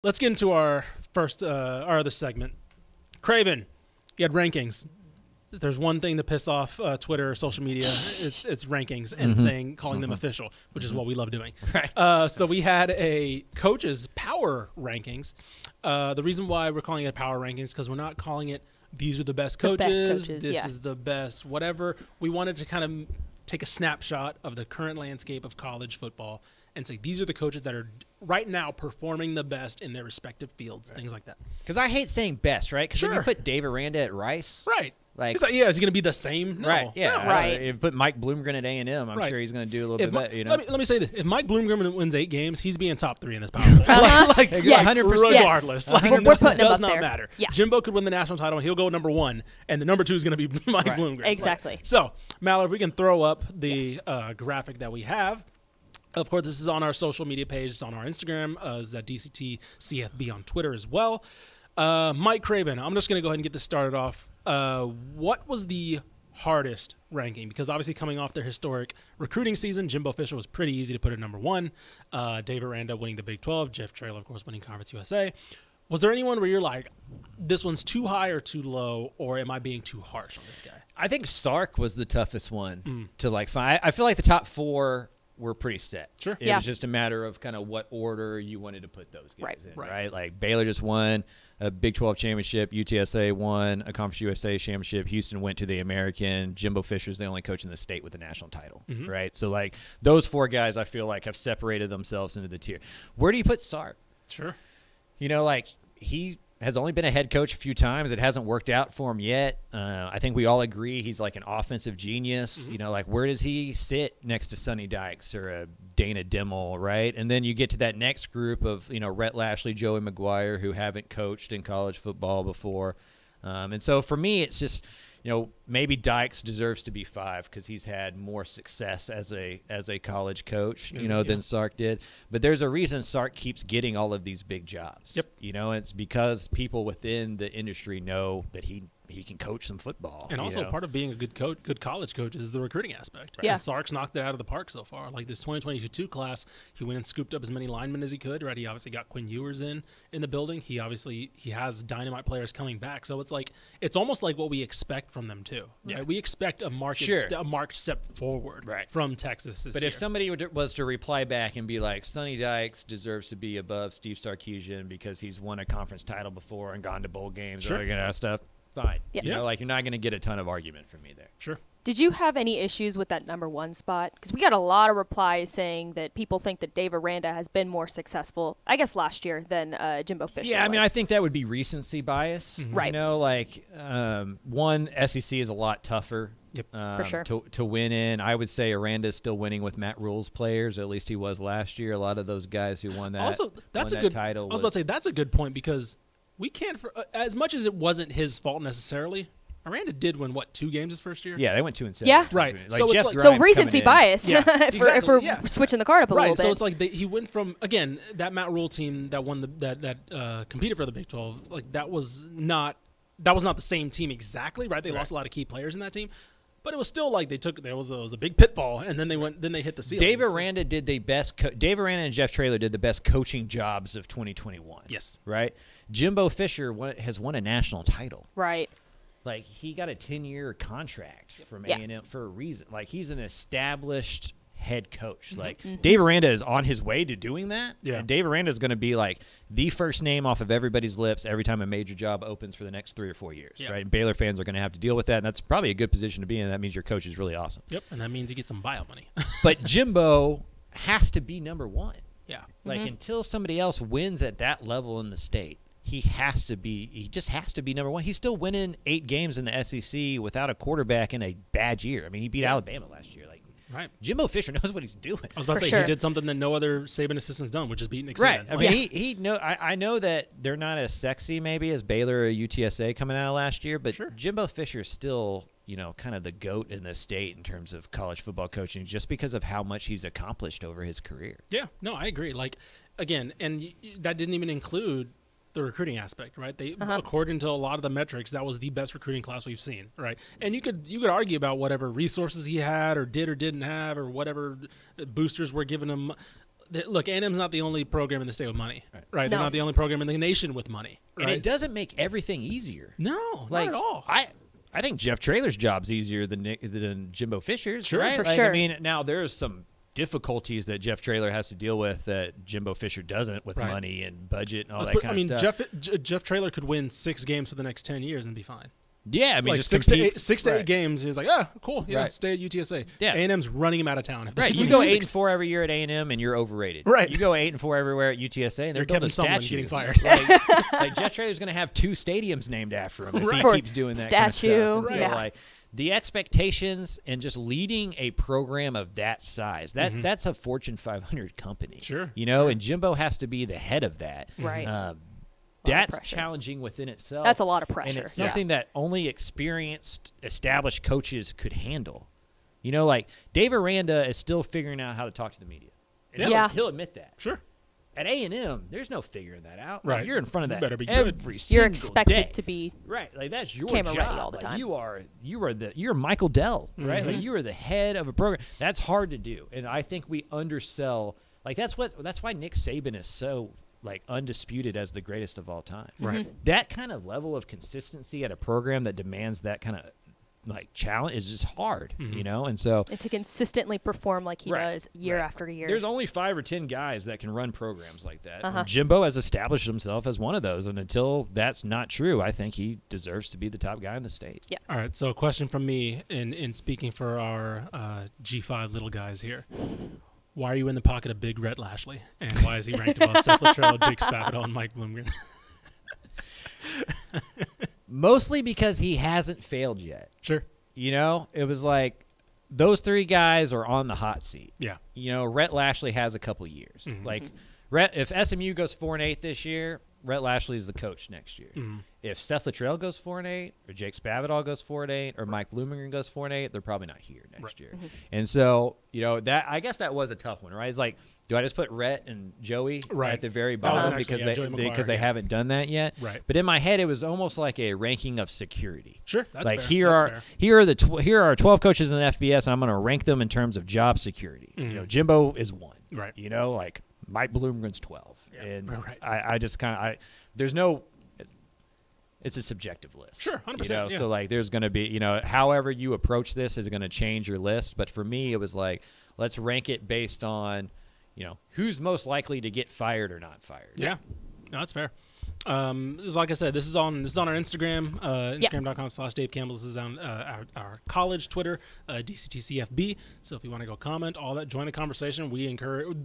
let's get into our other segment. Craven, you had rankings. If there's one thing to piss off Twitter or social media, it's rankings and calling them official, which is what we love doing. Right. So we had a coaches power rankings. The reason why we're calling it power rankings because we're not calling it these are the best coaches. This is the best whatever. We wanted to kind of take a snapshot of the current landscape of college football and say these are the coaches that are right now performing the best in their respective fields, things like that. Because I hate saying best, right? Because Sure. when you put Dave Aranda at Rice. Right. Like, is he going to be the same? No. Right. Yeah. No. Right. If you put Mike Bloomgren at A&M, I'm sure he's going to do a little bit better. You know? Let me say this: if Mike Bloomgren wins 8 games, he's being top 3 in this power. like Yes. 100%. regardless. Yes. Like We're putting him does up not there. matter. Yeah. Jimbo could win the national title, and he'll go number 1, and the number 2 is going to be Mike Bloomgren. Exactly. Right. So, Mallory, if we can throw up the graphic that we have. Of course, this is on our social media page. It's on our Instagram. It's at DCTF FBS on Twitter as well. Mike Craven, I'm just going to go ahead and get this started off. What was the hardest ranking? Because obviously coming off their historic recruiting season, Jimbo Fisher was pretty easy to put at number 1. Dave Aranda winning the Big 12. Jeff Traylor, of course, winning Conference USA. Was there anyone where you're like, this one's too high or too low, or am I being too harsh on this guy? I think Sark was the toughest one to find. I feel like the top 4 were pretty set. Sure. It was just a matter of kind of what order you wanted to put those guys in, Right. right? Like Baylor just won a Big 12 championship. UTSA won a Conference USA championship. Houston went to the American. Jimbo Fisher's the only coach in the state with a national title, right? So, like, those 4 guys I feel like have separated themselves into the tier. Where do you put Sark? Sure. You know, like, he has only been a head coach a few times. It hasn't worked out for him yet. I think we all agree he's like an offensive genius. You know, like, where does he sit next to Sonny Dykes or a Dana Dimmel, right? And then you get to that next group of, you know, Rhett Lashley, Joey McGuire, who haven't coached in college football before. And so for me, it's just, you know, maybe Dykes deserves to be 5 because he's had more success as a college coach, you know, than Sark did. But there's a reason Sark keeps getting all of these big jobs. Yep. You know, it's because people within the industry know that he can coach some football. And also know? part of being a good college coach is the recruiting aspect. Right? Yeah. And Sark's knocked it out of the park so far. Like this 2022 class, he went and scooped up as many linemen as he could. Right, he obviously got Quinn Ewers in the building. He has dynamite players coming back. So it's almost like what we expect from them too. Right? Yeah. We expect a marked step forward from Texas this But year. if somebody was to reply back and be like, Sonny Dykes deserves to be above Steve Sarkisian because he's won a conference title before and gone to bowl games or all that stuff, fine. Yeah. You know, like, you're not going to get a ton of argument from me there. Sure. Did you have any issues with that number 1 spot? Because we got a lot of replies saying that people think that Dave Aranda has been more successful, I guess, last year than Jimbo Fisher. Yeah, I mean, I think that would be recency bias. Right. You know, like, one, SEC is a lot tougher. Yep. For sure. To win in. I would say Aranda's still winning with Matt Rule's players. At least he was last year. A lot of those guys who won that, Also, that's won a that good title. I was about to say that's a good point because we can't, as much as it wasn't his fault necessarily. Aranda did win 2 games his first year. Yeah, they went 2-7. Yeah. Right. Like, So it's Jeff like- Grimes So coming recency in. bias Yeah, if we're exactly, switching the card up a Right, little bit. so it's like he went from again that Matt Rule team that won that competed for the Big 12. Like that was not the same team exactly, right? They lost a lot of key players in that team, but it was still like there was a big pitfall, and then they hit the ceiling. Dave Aranda did the best. Dave Aranda and Jeff Traylor did the best coaching jobs of 2021. Yes. Right. Jimbo Fisher has won a national title. right. Like, he got a 10-year contract from Yeah. A&M for a reason. Like, he's an established head coach. Like, Dave Aranda is on his way to doing that. Yeah. And Dave Aranda is going to be, like, the first name off of everybody's lips every time a major job opens for the next 3 or 4 years. Yeah. Right. And Baylor fans are going to have to deal with that, and that's probably a good position to be in. That means your coach is really awesome. Yep, and that means he gets some buyout money. But Jimbo has to be number 1. Yeah. Like, until somebody else wins at that level in the state, he just has to be number 1. He's still winning 8 games in the SEC without a quarterback in a bad year. I mean, he beat Alabama last year. Like, Right. Jimbo Fisher knows what he's doing. I was about to say sure. he did something that no other Saban assistant's done, which is beat Nick Right. Saban. I mean, I know that they're not as sexy maybe as Baylor or UTSA coming out of last year, but Sure. Jimbo Fisher is still, you know, kind of the GOAT in the state in terms of college football coaching just because of how much he's accomplished over his career. Yeah, no, I agree. Like, again, and that didn't even include the recruiting aspect, right? They, according to a lot of the metrics, that was the best recruiting class we've seen, right? And you could argue about whatever resources he had or did or didn't have or whatever boosters were giving him. look, A&M's not the only program in the state with money, right? They're No. not the only program in the nation with money, right? And it doesn't make everything easier. No, Like, not at all. I think Jeff Traylor's job's easier than Jimbo Fisher's, Sure. right? For Like, sure. I mean, now there's some difficulties that Jeff Traylor has to deal with that Jimbo Fisher doesn't with Right. money and budget and all Let's that put- kind of stuff. Jeff Traylor could win 6 games for the next 10 years and be fine. Yeah, I mean, Like just 6 to compete. 8 Right. games. He's like, cool, yeah, Right. stay at UTSA. Yeah. A&M's running him out of town. If Right, he's you winning go 6 8-4 every year at A&M, and you're overrated. Right. you go 8-4 everywhere at UTSA, and they're You're building Kevin a Sumlin statue. getting fired. Like Jeff Traylor's going to have 2 stadiums named after him if Right. he For keeps doing that statue, kind of stuff. And yeah. So, like, the expectations and just leading a program of that size, that's a Fortune 500 company. Sure, You know, and Jimbo has to be the head of that. Right. That's pressure. challenging within itself. That's a lot of And pressure. it's something that only experienced, established coaches could handle. You know, like Dave Aranda is still figuring out how to talk to the media. And Yeah. he'll admit that. Sure. At A&M, there's no figuring that out. Like, Right. you're in front of You that better be good. every single You're expected day. to be Right, like that's your camera job. ready all the Like, time. you're Michael Dell, right? Mm-hmm. Like you are the head of a program. That's hard to do, and I think we undersell. Like that's why Nick Saban is so like undisputed as the greatest of all time. Right. That kind of level of consistency at a program that demands that kind of like challenge is just hard, you know. And so and to consistently perform like he Right, does year right. after year. there's only 5 or 10 guys that can run programs like that. Uh-huh. And Jimbo has established himself as one of those, and until that's not true, I think he deserves to be the top guy in the state. Yeah. All right, so a question from me in speaking for our G5 little guys here. Why are you in the pocket of Big Rhett Lashley? And why is he ranked above Seth Luttrell, Jake Spavital, and Mike Bloomgren? Mostly because he hasn't failed yet. Sure. You know, it was like those 3 guys are on the hot seat. Yeah. You know, Rhett Lashley has a couple years. Mm-hmm. Like, if SMU goes 4-8 this year, Rhett Lashley is the coach next year. Mm-hmm. If Seth Luttrell goes 4-8, or Jake Spavital goes 4-8, or Mike Bloomgren goes 4-8, they're probably not here next year. And so, you know, I guess that was a tough one, right? It's like, do I just put Rhett and Joey Right. at the very That was bottom actually, because Joey McGuire, they yeah. haven't done that yet? Right. But in my head, it was almost like a ranking of security. Sure, that's like fair. here That's are fair. here are 12 coaches in the FBS, and I'm going to rank them in terms of job security. You know, Jimbo is 1. Right. You know, like Mike Bloomgren's 12, Yeah, and right. I just kind of there's no. It's a subjective list. Sure, 100%, You know, yeah. so like there's going to be, you know, however you approach this is going to change your list. But for me, it was like, let's rank it based on, you know, who's most likely to get fired or not fired. Yeah, no, that's fair. Like I said, this is on our Instagram, Instagram.com/Dave Campbell. This is on our college Twitter, DCTF FBS. So if you want to go comment, all that, join the conversation. We encourage.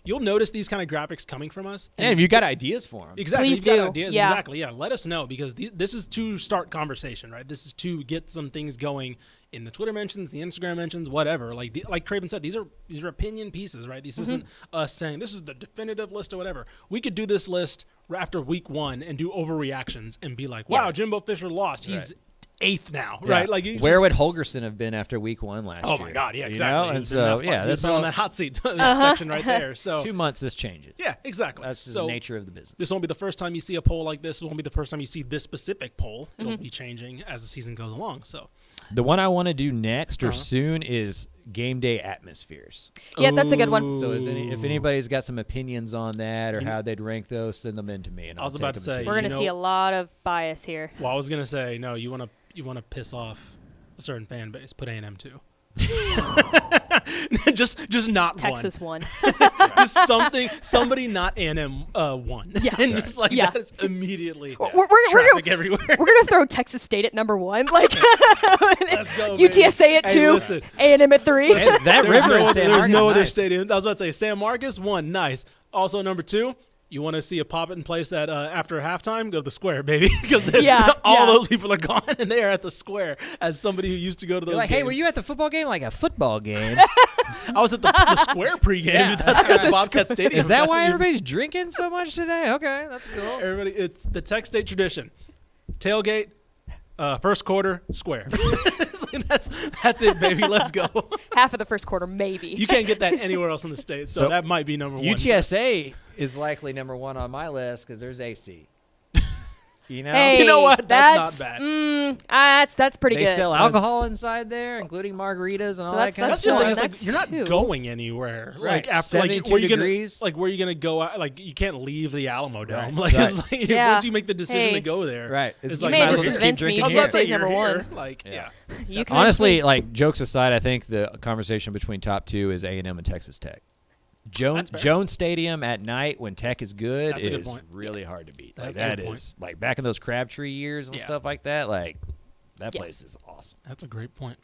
You'll notice these kind of graphics coming from us. And if you got ideas for them, Exactly. Please If you've got do. ideas, Yeah. exactly. Yeah. Let us know because this is to start conversation, right? This is to get some things going in the Twitter mentions, the Instagram mentions, whatever. Like Craven said, these are opinion pieces, right? This isn't us saying this is the definitive list or whatever. We could do this list after week 1 and do overreactions and be like, wow, Yeah. Jimbo Fisher lost. He's Right. 8th now, Yeah. right? Like you where just- would Holgerson have been after week 1 last year? Oh my God, yeah, You exactly. know? He's And been so that far. yeah, He's that's been on all. that hot seat section right there. So 2 months, this changes. yeah, exactly. That's just so the nature of the business. this won't be the first time you see a poll like this. It won't be the first time you see this specific poll. It'll be changing as the season goes along. So The one I want to do next or Uh-huh. soon is game day atmospheres. Yeah, that's a good one. So if anybody's got some opinions on that or how they'd rank those, send them in to me. And I was I'll about take to them say, you. We're you going to know- see a lot of bias here. Well, I was gonna say no. You want to piss off a certain fan base. Put A&M too. just not Texas won. one. Just somebody not A&M won. Yeah. And just like Yeah. that's immediately We're traffic gonna, everywhere. we're gonna throw Texas State at number 1, like Let's go, baby. UTSA at Hey, 2, listen. A&M at 3. That There's river no, in San there's Marcos no is other nice. stadium. I was about to say San Marcos, 1, nice. Also number 2, you want to see a pop it in place that after halftime, go to the square, baby, because Yeah, all yeah. those people are gone and they are at the square. As somebody who used to go to those, You're like, hey, games. were you at the football game? Like a football game? I was at the square pregame. Yeah. That's at the Bobcat Stadium. Is that That's why what you- everybody's drinking so much today? Okay, that's cool. Everybody, it's the Tech State tradition. Tailgate, first quarter, square. that's it, baby. Let's go. Half of the first quarter, maybe. You can't get that anywhere else in the state, so So, that might be number 1. UTSA is likely number 1 on my list because there's AC. You know, Hey, You know what? That's not bad. That's pretty they good. sell alcohol inside there, including margaritas and all that that's- kind of That's the other thing. stuff. It's like you're not two. going anywhere. Right. Like after, like 72 where you degrees. gonna, like where you gonna go? Out, like you can't leave the Alamo Dome. Right. Like, Right. it's like Yeah. once you make the decision Hey. to go there, Right. It's You like may have might just as well keep convinced me. drinking I was You about should to say say number you're one. here. Like, yeah. You convinced Honestly, me. like jokes aside, I think the conversation between top two is A&M and Texas Tech. That's fair. Jones Stadium at night when Tech is good That's a good is point. really hard to beat. Like That's a good that point. is like back in those Crabtree years and Yeah. stuff like that. Like that Yeah. place is awesome. That's a great point.